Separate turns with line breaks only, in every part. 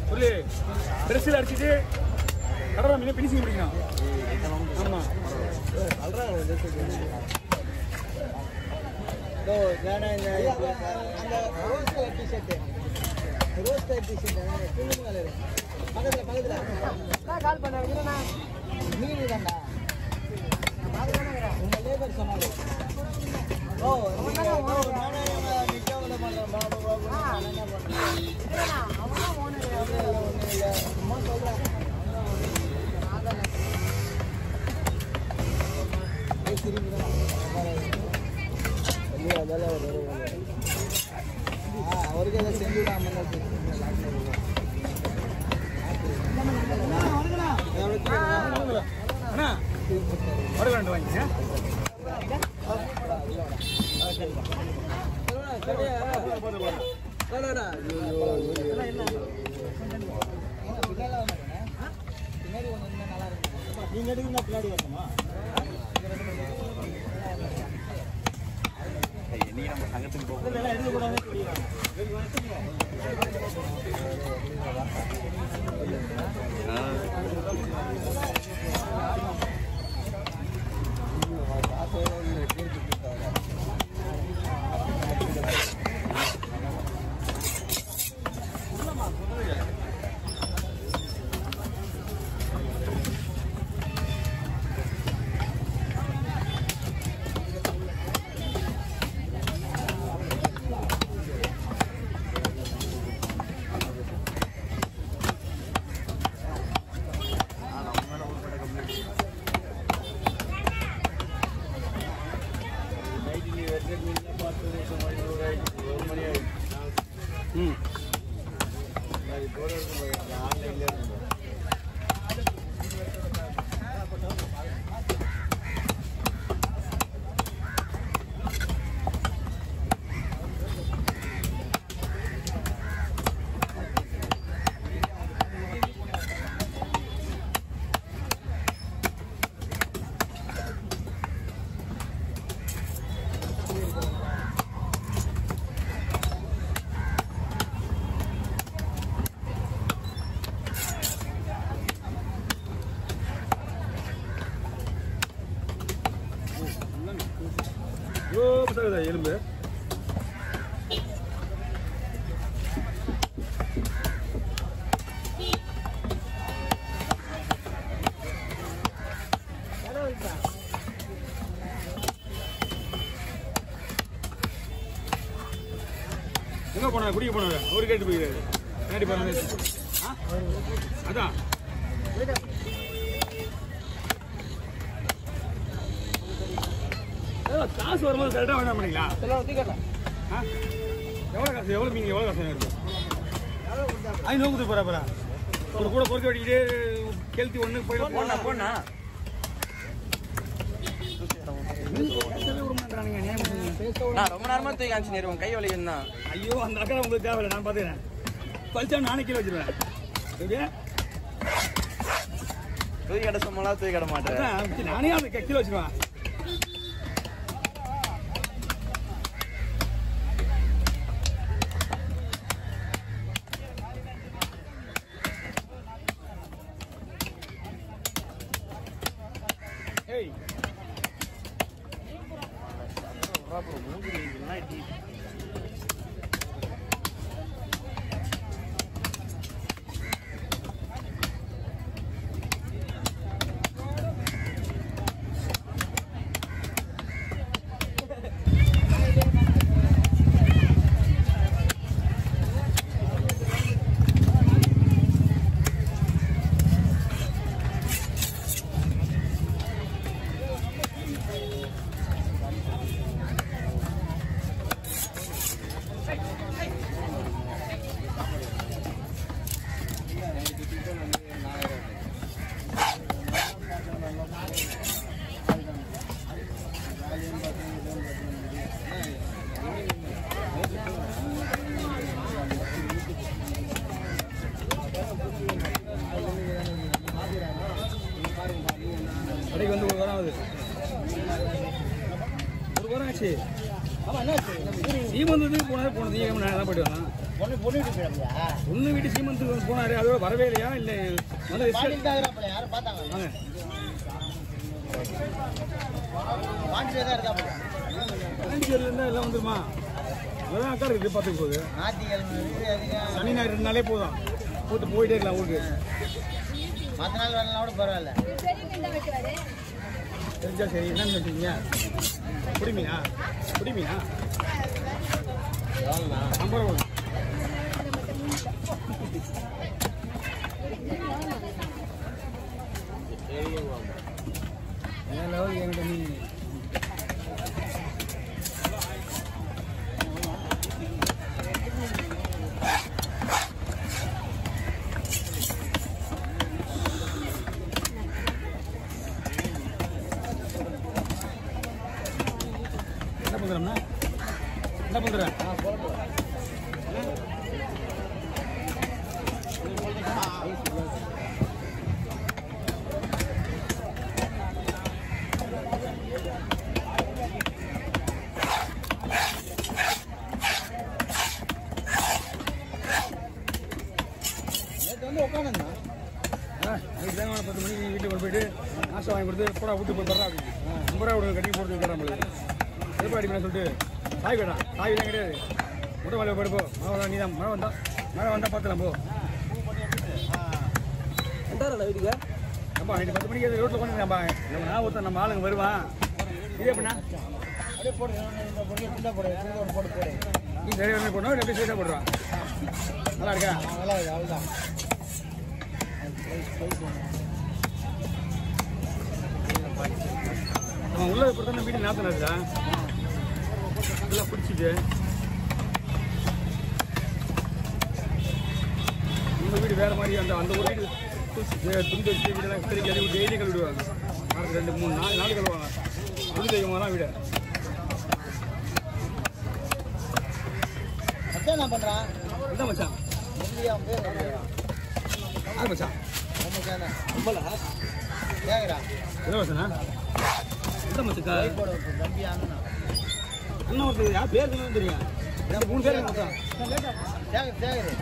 சொல்லு ட்ரெஸ்ஸில் அடிச்சுட்டு கடலை மீன் பினிஷிங் பிடிக்கணும். ஆமாம்
அந்த ரோஸ் கலர் டிஷர்ட்டு பக்கத்தில் கால் பண்ண மீன் தான்டா உங்கள் லேபர் சொன்னாரு. ஓ சும்மா சொல்கிறேன். அவருக்கு எதாவது செஞ்சுடாம
அண்ணா வடகண்டு வாங்கிங்க.
பின்னாடி ஒன்று நல்லா இருக்கும்.
நீங்கள் எடுக்குன்னா பின்னாடி வரணுமா?
இன்னைக்கு நம்ம சங்கத்துக்கு போக
எலும்பு எங்க போன குடிக்க போனது அவரு கேட்டு போயிருக்காரு. நேரடி போன அதான் காசு வரும்போது கரெக்டாக வேண்டாம் பண்ணிங்களா? எவ்வளோ காசு எவ்வளோ மீன் எவ்வளோ காசு இருக்கு? 500 கொடுத்து போகிறா ஒரு கூட பொறுக்க வெட்டிக்கிட்டே கெளுத்தி ஒன்று போயிட்டு போனா
ரொம்ப நேரமா தூக்கி காமிச்சு நேருவோம் கை வலிக்கும் தான்.
ஐயோ அந்த அக்கறை உங்களுக்கு தேவையில்லை, நான் பார்த்துக்கிறேன். பழிச்சா நானே கீழே வச்சிருவேன். எப்படியா
தூக்கி கடை சும்மாலாம் தூக்கி கட மாட்டேன்.
நானே அந்த கீழே வச்சிருவேன். ஏய் கடைக்கு வந்து ஒரு வாரம் ஆகுது. என்னாச்சு
ஆமா என்னாச்சு
சீமந்தத்துக்கு போனது நான் தான் போயிட்டு வரேன்.
பொண்ணு வீட்டுக்கு
பொண்ணு வீட்டு சீமந்தத்துக்கு போனாரு, அதோட வரவே இல்லையா? இல்லை
யாரும் பார்த்தாங்க
வாங்க
பாண்டியில தான் இருக்காப்பல
பாண்டிச்சேரியில இருந்தா எல்லாம் வந்துருமா? அதான் அக்கா இருக்குது பார்த்துக்க போகுது.
ஞாயிற்றுக்கிழமை
சனி ஞாயிறு 2 நாளே போதும், போயிட்டே இருக்கலாம் ஊருக்கு.
மற்ற நாள் வரலாம் கூட பரவாயில்ல.
தெரிஞ்சா சரி. என்னன்னு வச்சுக்கீங்க? குடிமீனா? குடிமீனா? 50 ரூபா. என்கிட்ட நீ என்ன பண்ணுறோம்னா என்ன பண்ணுறேன்?
நேற்று வந்து உட்காந்துண்ணா
அதுக்கு தான் 10 மணிக்கு வீட்டுக்கு கொண்டு போயிட்டு நாசம் வாங்கி கொடுத்து போடா விட்டு போய் தர்றா அப்படின்னு 50 ரூபா கட்டி போட்டு தரேன் நம்மளுக்கு. எதுப்பா அடிப்பேன் சொல்லிட்டு சாய் வேண்டாம், சாய்லாம் கிடையாது. முட்டை மலை போயிட்டு போ. மழை நீ தான் மழை வந்தால் பார்த்துலாம் போ.
வீட்டுக்கு
அப்பா நைட்டு 10 மணிக்கு ரோட்டில் கொண்டு நான் ஒருத்தன் நம்ம ஆளுங்க வருவான். இதே எப்படின்னா
அப்படியே போடு இந்த பொண்ணு ஃபுல்லாக போடு ஒன்று போட்டு போடு
நீ நிறைய வேலை போடணும், எப்படி சைடாக போடுறான். நல்லா இருக்கா?
நல்லா இருக்குது அவ்வளோதான்
அவன் உள்ள பொறுத்த வீடு நாத்தினா நல்லா பிடிச்சிட்டு உங்கள் வீடு வேறு மாதிரி அந்த ஒரு வீடு துணி வச்சு வீடெல்லாம் சரி கழுவி டெய்லி கழுவிடுவாங்க. வாரத்துக்கு 2, 3, 4 நாள் கழுவாங்க. துணி தைக்கமாக வீடு
மச்சான் என்ன பண்ணுறான்?
என்ன மச்சான்?
அவன் பேர்
யார் மச்சான்?
மச்சான் ரொம்பல கேட்குறா
இலவசனா? என்ன மச்சக்கா?
போட தம்பி அண்ணா
அண்ணா ஒருத்தர் யார் பேர் தெரியும்? 3 பேர் மச்சான்.
தேகுரு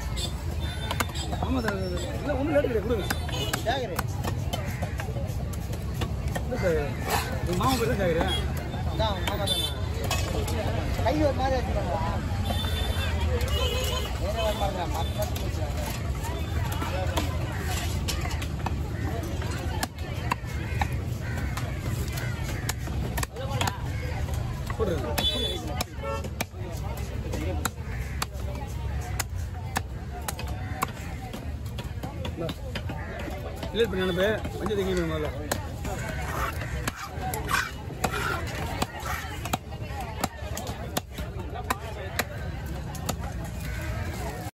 ஆமாம் சார். இல்லை ஒன்றும் லேட்டு கிடையாது, கொடுங்க.
தேகுரு
இல்லை சார், எங்கள் மாமா பேர் தான் கேட்குறேன்.
அதான் மாமா தானே கை ஒரு மாதிரி வச்சுக்கோங்களா வேற வர பாருங்க மற்ற
போடுறேன். இல்லை இப்போ நினைப்பேன் மஞ்சள் தங்கி முதல்ல